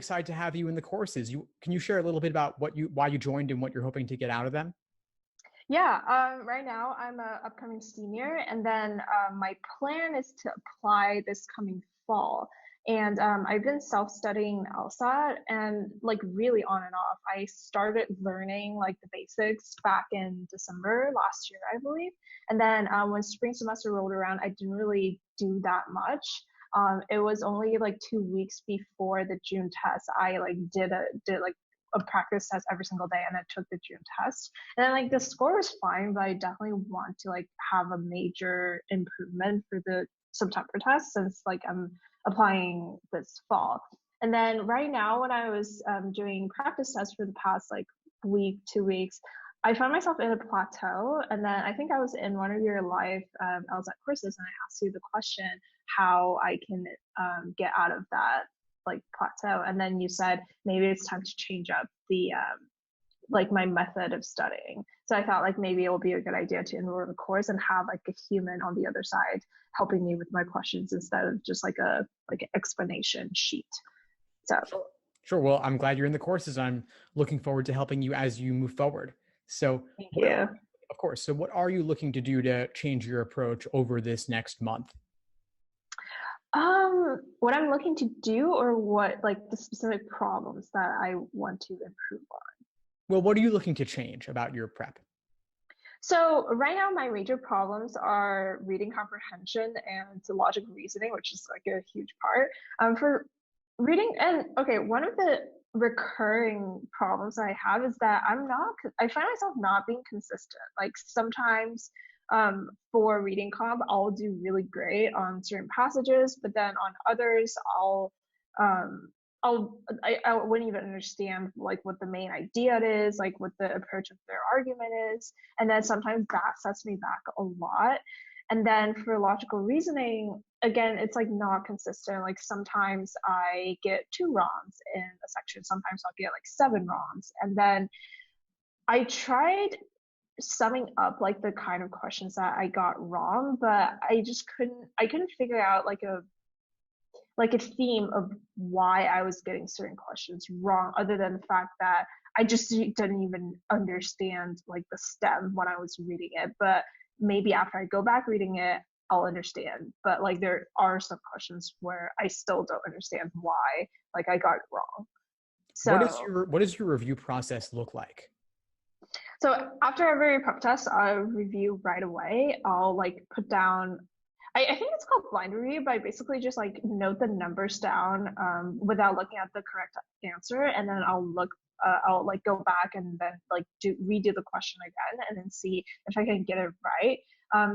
excited to have you in the courses. Can you share a little bit about why you joined and what you're hoping to get out of them? Yeah, right now I'm a upcoming senior, and then my plan is to apply this coming fall. And I've been self-studying LSAT and like really on and off. I started learning like the basics back in December last year, I believe. And then when spring semester rolled around, I didn't really do that much. It was only like 2 weeks before the June test. I like did like a practice test every single day, and I took the June test. And then like the score was fine, but I definitely want to like have a major improvement for the September test since like I'm applying this fall. And then right now, when I was doing practice tests for the past like week, 2 weeks, I found myself in a plateau. And then I think I was in one of your live LSAT courses, and I asked you the question how I can get out of that like plateau. And then you said maybe it's time to change up the like my method of studying. So I thought like maybe it will be a good idea to enroll in a course and have like a human on the other side helping me with my questions instead of just like an explanation sheet. So Sure. Well, I'm glad you're in the courses. I'm looking forward to helping you as you move forward. So, thank you. of course. So, what are you looking to do to change your approach over this next month? What I'm looking to do, or what like the specific problems that I want to improve on. Well, what are you looking to change about your prep? So right now, my major problems are reading comprehension and logical reasoning, which is like a huge part. For reading, and okay, one of the recurring problems I have is that I find myself not being consistent. Like sometimes for reading comp, I'll do really great on certain passages, but then on others, um, I wouldn't even understand like what the main idea is, like what the approach of their argument is, and then sometimes that sets me back a lot. And then for logical reasoning, again, it's like not consistent. Like sometimes I get 2 wrongs in a section, sometimes I'll get like 7 wrongs, and then I tried summing up like the kind of questions that I got wrong, but I couldn't figure out like a theme of why I was getting certain questions wrong, other than the fact that I just didn't even understand like the stem when I was reading it. But maybe after I go back reading it, I'll understand. But like there are some questions where I still don't understand why like I got it wrong. What does your review process look like? So after every prep test, I'll review right away. I'll like put down, I think it's called blind review, but I basically just like note the numbers down without looking at the correct answer. And then I'll like go back and then like redo the question again and then see if I can get it right.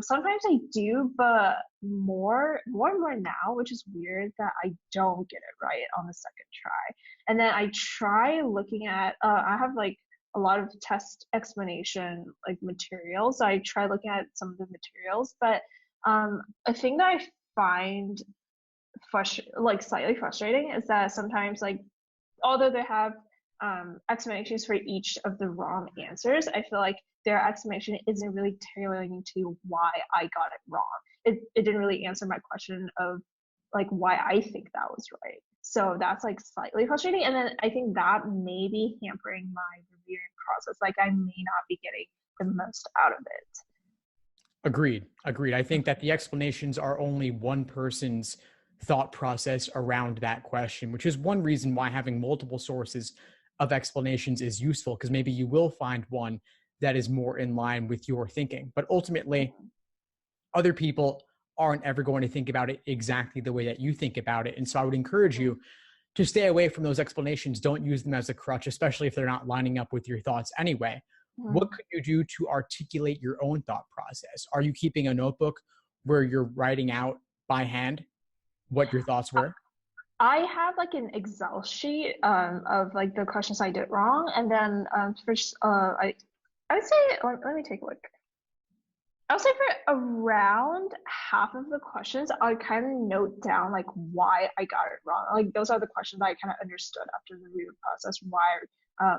Sometimes I do, but more and more now, which is weird that I don't get it right on the second try. And then I try looking at, I have like a lot of test explanation like materials. So I try looking at some of the materials, but a thing that I find like slightly frustrating is that sometimes like although they have explanations for each of the wrong answers, I feel like their explanation isn't really tailoring to why I got it wrong. It didn't really answer my question of like why I think that was right. So that's like slightly frustrating. And then I think that may be hampering my reviewing process. Like I may not be getting the most out of it. Agreed. I think that the explanations are only one person's thought process around that question, which is one reason why having multiple sources of explanations is useful, because maybe you will find one that is more in line with your thinking. But ultimately, other people aren't ever going to think about it exactly the way that you think about it. And so I would encourage you to stay away from those explanations. Don't use them as a crutch, especially if they're not lining up with your thoughts anyway. What could you do to articulate your own thought process? Are you keeping a notebook where you're writing out by hand what your thoughts were? I have like an Excel sheet of like the questions I did wrong, and then I would say let me take a look. I would say for around half of the questions, I kind of note down like why I got it wrong. Like those are the questions I kind of understood after the review process why I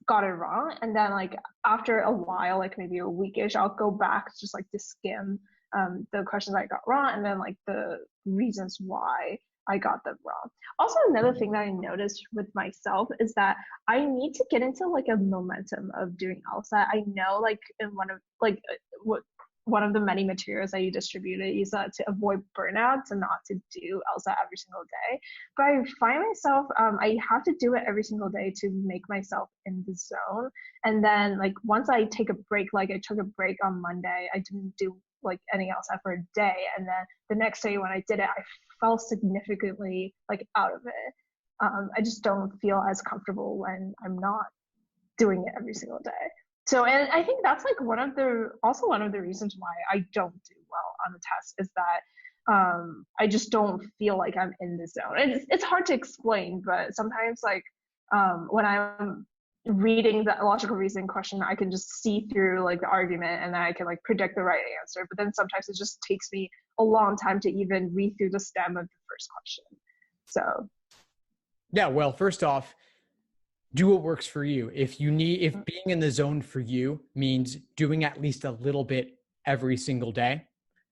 got it wrong. And then like after a while, like maybe a weekish, I'll go back just like to skim the questions I got wrong, and then like the reasons why I got them wrong. Also, another thing that I noticed with myself is that I need to get into like a momentum of doing LSAT. I know like in what one of the many materials that you distributed is that to avoid burnout, to not to do LSAT every single day. But I find myself I have to do it every single day to make myself in the zone. And then like once I take a break, like I took a break on Monday, I didn't do like any LSAT for a day, and then the next day when I did it, I felt significantly like out of it. I just don't feel as comfortable when I'm not doing it every single day. So, and I think that's like one of the reasons why I don't do well on the test is that I just don't feel like I'm in the zone. It's hard to explain, but sometimes like when I'm reading the logical reasoning question, I can just see through like the argument and then I can like predict the right answer. But then sometimes it just takes me a long time to even read through the stem of the first question. So Yeah, well, first off, do what works for you. If being in the zone for you means doing at least a little bit every single day,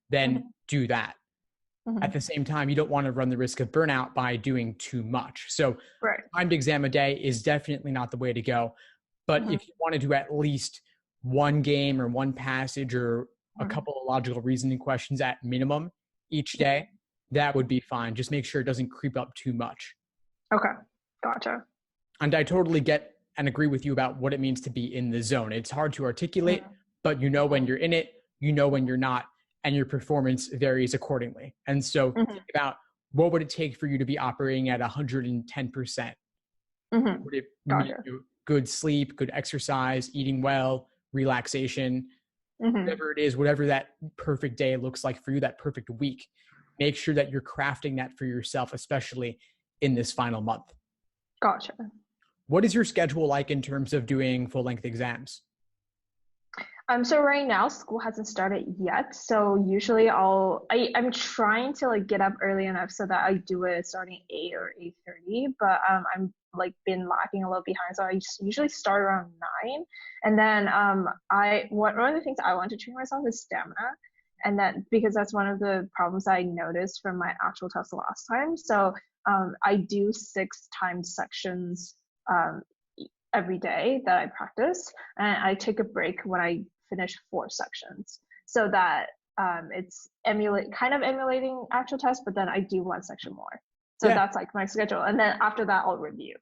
then mhm, do that. At the mhm, same time, you don't want to run the risk of burnout by doing too much. So, right. timed exam a day is definitely not the way to go. But Mhm, if you want to do at least one game or one passage or a mhm, couple of logical reasoning questions at minimum each day, that would be fine. Just make sure it doesn't creep up too much. okay, gotcha. And I totally get and agree with you about what it means to be in the zone. It's hard to articulate, Mhm, but you know when you're in it, you know when you're not, and your performance varies accordingly. And so mhm, think about what would it take for you to be operating at 110%? mhm, Would it mean gotcha. good sleep, good exercise, eating well, relaxation, Mhm, whatever it is, whatever that perfect day looks like for you, that perfect week? Make sure that you're crafting that for yourself, especially in this final month. gotcha. What is your schedule like in terms of doing full length exams? So right now school hasn't started yet. So usually I'm trying to like get up early enough so that I do it starting 8 or 8:30. But I'm like been lacking a little behind. So I usually start around 9. And then one of the things I want to train myself is stamina. And that because that's one of the problems I noticed from my actual test last time. So I do 6 timed sections um, every day that I practice, and I take a break when I finish 4 sections, so that it's kind of emulating actual tests, but then I do one section more. So Yeah, that's like my schedule, and then after that I'll review.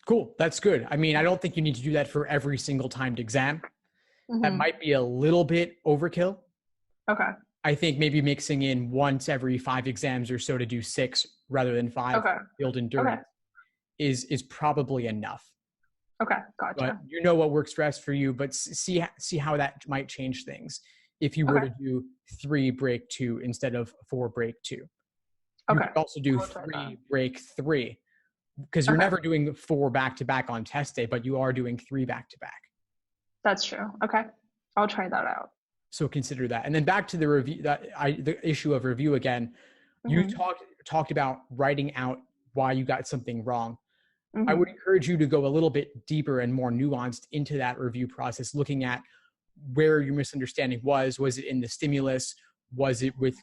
cool. That's good. I mean, I don't think you need to do that for every single timed exam. That Mm-hmm. might be a little bit overkill. Okay. I think maybe mixing in once every 5 exams or so to do 6 rather than 5 Okay. build Okay. endurance is probably enough. Okay. But Gotcha. you know what works best for you. But see how that might change things if you were Okay. to do 3 break 2 instead of 4 break 2. You Okay. could also do I'll try that. 3 break 3 because you're Okay. never doing 4 back to back on test day, but you are doing 3 back to back. That's true. Okay. I'll try that out. So consider that. And then back to the review, the issue of review again. You Mm-hmm. talked about writing out why you got something wrong. I would Mm-hmm. encourage you to go a little bit deeper and more nuanced into that review process, looking at where your misunderstanding was. Was it in the stimulus? Was it with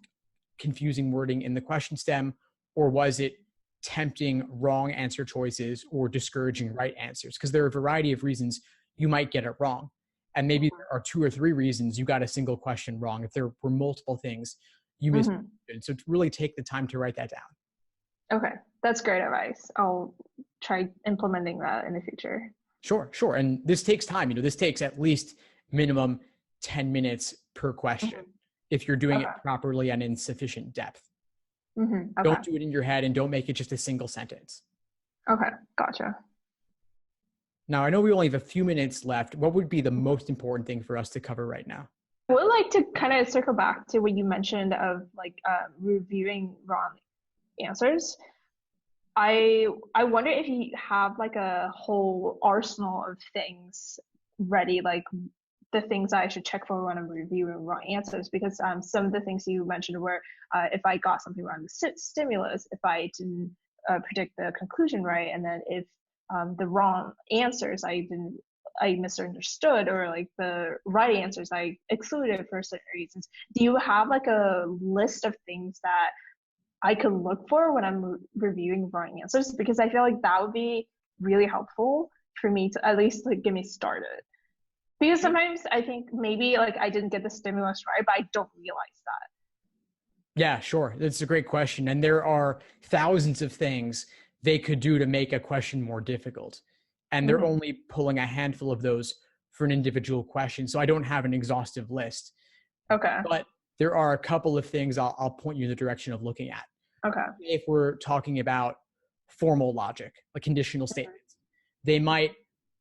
confusing wording in the question stem? Or was it tempting wrong answer choices or discouraging right answers? Because there are a variety of reasons you might get it wrong. And maybe there are 2 or 3 reasons you got a single question wrong. If there were multiple things you missed. Mm-hmm. So to really take the time to write that down. Okay. That's great advice. I'll try implementing that in the future. Sure, sure. And this takes time. This takes at least minimum 10 minutes per question Mm-hmm. if you're doing it Okay. properly and in sufficient depth. Mm-hmm. Okay. Don't do it in your head and don't make it just a single sentence. Okay. Gotcha. Now, I know we only have a few minutes left. What would be the most important thing for us to cover right now? I would like to kind of circle back to what you mentioned of like reviewing wrong answers. I wonder if you have like a whole arsenal of things ready, like the things I should check for when I'm reviewing wrong answers, because some of the things you mentioned were if I got something wrong in the stimulus, if I didn't predict the conclusion right, and then if the wrong answers I misunderstood, or like the right answers I excluded for certain reasons. Do you have like a list of things that I could look for when I'm reviewing wrong answers, because I feel like that would be really helpful for me to at least like get me started. Because sometimes I think maybe like I didn't get the stimulus right, but I don't realize that. Yeah, sure. That's a great question. And there are thousands of things they could do to make a question more difficult. And they're Mm-hmm. only pulling a handful of those for an individual question. So I don't have an exhaustive list, Okay. but there are a couple of things I'll point you in the direction of looking at. Okay. If we're talking about formal logic, like conditional statements, they might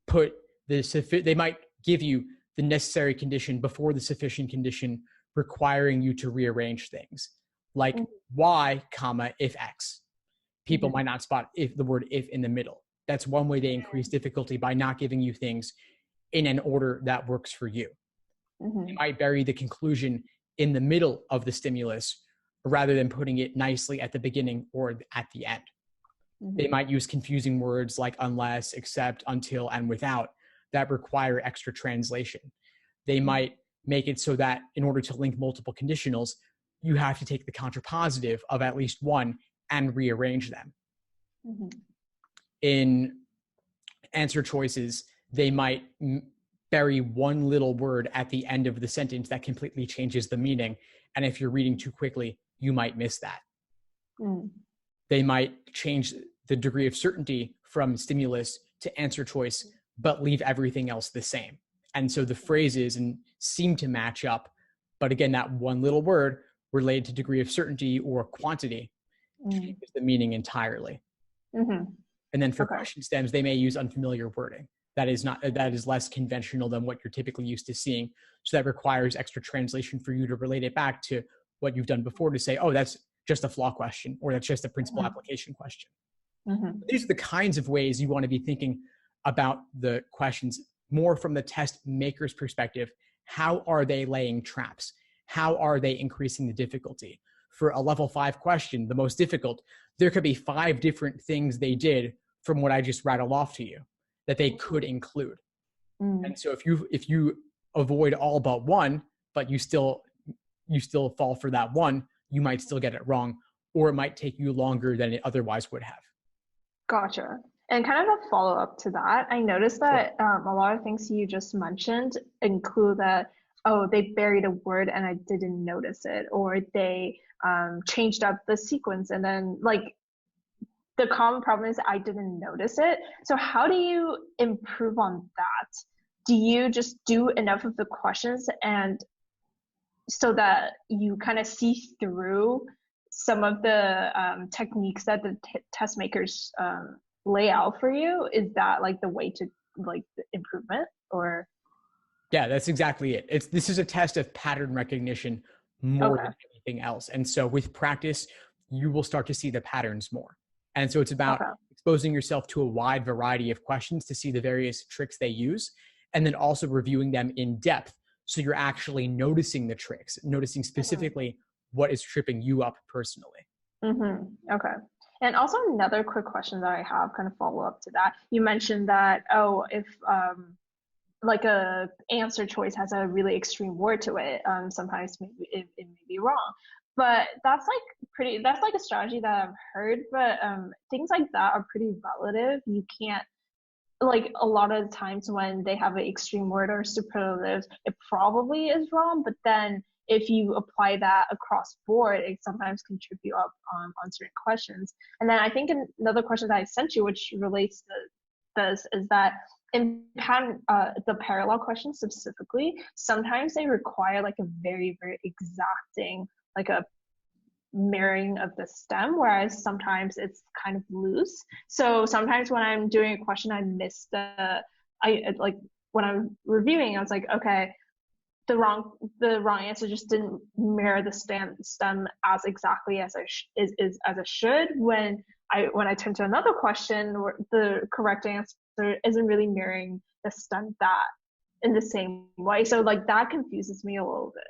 put they might give you the necessary condition before the sufficient condition, requiring you to rearrange things, like y comma if x. People Mm-hmm. might not spot if the word if in the middle. That's one way they increase difficulty, by not giving you things in an order that works for you. They Mm-hmm. might bury the conclusion in the middle of the stimulus rather than putting it nicely at the beginning or at the end. They Mm-hmm. might use confusing words like unless, except, until, and without that require extra translation. They might make it so that in order to link multiple conditionals, you have to take the contrapositive of at least one and rearrange them. Mm-hmm. In answer choices, they might bury one little word at the end of the sentence that completely changes the meaning. And if you're reading too quickly, you might miss that. Mm-hmm. They might change the degree of certainty from stimulus to answer choice, but leave everything else the same. And so the phrases and seem to match up. But again, that one little word related to degree of certainty or quantity changes the meaning entirely. Mm-hmm. And then for Okay. question stems, they may use unfamiliar wording that is less conventional than what you're typically used to seeing. So that requires extra translation for you to relate it back to what you've done before, to say, oh, that's just a flaw question, or that's just a principal Mm-hmm. application question. Mm-hmm. These are the kinds of ways you want to be thinking about the questions more from the test maker's perspective. How are they laying traps? How are they increasing the difficulty? For a level 5 question, the most difficult, there could be 5 different things they did from what I just rattled off to you that they could include. Mm-hmm. And so if you avoid all but one, but you still fall for that one, you might still get it wrong, or it might take you longer than it otherwise would have. Gotcha. And kind of a follow-up to that, I noticed Sure. that a lot of things you just mentioned include that, oh, they buried a word and I didn't notice it, or they changed up the sequence, and then like the common problem is I didn't notice it. So how do you improve on that? Do you just do enough of the questions and so that you kind of see through some of the techniques that the test makers lay out for you? Is that like the way to like the improvement or? Yeah, that's exactly it. This is a test of pattern recognition more Okay. than anything else. And so with practice, you will start to see the patterns more. And so it's about Okay. exposing yourself to a wide variety of questions to see the various tricks they use, and then also reviewing them in depth. So you're actually noticing the tricks, noticing specifically what is tripping you up personally. Mm-hmm. Okay. And also another quick question that I have, kind of follow up to that. You mentioned that, oh, if like a answer choice has a really extreme word to it, sometimes maybe it may be wrong. But that's like a strategy that I've heard, but things like that are pretty relative. You can't, like, a lot of times when they have an extreme word or superlative, it probably is wrong, but then if you apply that across board, it sometimes can trip you up on certain questions. And then I think another question that I sent you, which relates to this, is that in the parallel questions specifically, sometimes they require like a very, very exacting, like a mirroring of the stem, whereas sometimes it's kind of loose. So sometimes when I'm doing a question, I miss I like when I'm reviewing, I was like, okay, the wrong answer just didn't mirror the stem as exactly as is as it should. When I turn to another question, the correct answer isn't really mirroring the stem that in the same way. So like that confuses me a little bit.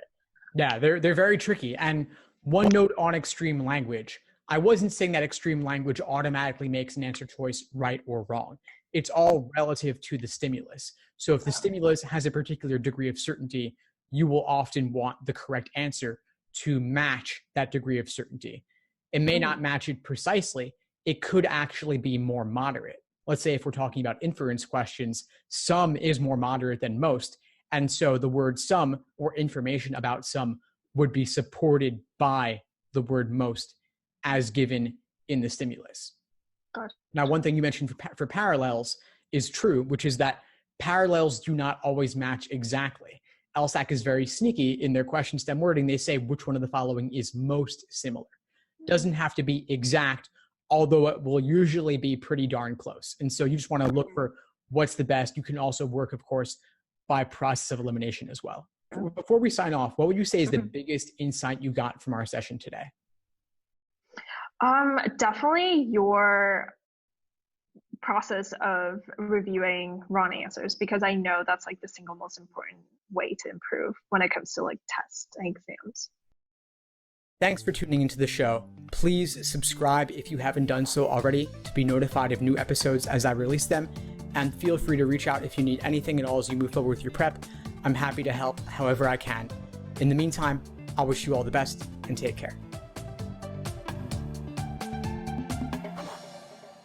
Yeah, they're very tricky. And one note on extreme language. I wasn't saying that extreme language automatically makes an answer choice right or wrong. It's all relative to the stimulus. So if the stimulus has a particular degree of certainty, you will often want the correct answer to match that degree of certainty. It may not match it precisely. It could actually be more moderate. Let's say if we're talking about inference questions, some is more moderate than most. And so the word some or information about some would be supported by the word most as given in the stimulus. Gotcha. Now, one thing you mentioned for parallels is true, which is that parallels do not always match exactly. LSAC is very sneaky in their question stem wording. They say which one of the following is most similar. Doesn't have to be exact, although it will usually be pretty darn close. And so you just want to look for what's the best. You can also work, of course, by process of elimination as well. Before we sign off, what would you say is the biggest insight you got from our session today? Definitely your process of reviewing wrong answers, because I know that's like the single most important way to improve when it comes to like tests and exams. Thanks for tuning into the show. Please subscribe if you haven't done so already to be notified of new episodes as I release them. And feel free to reach out if you need anything at all as you move forward with your prep. I'm happy to help however I can. In the meantime, I'll wish you all the best and take care.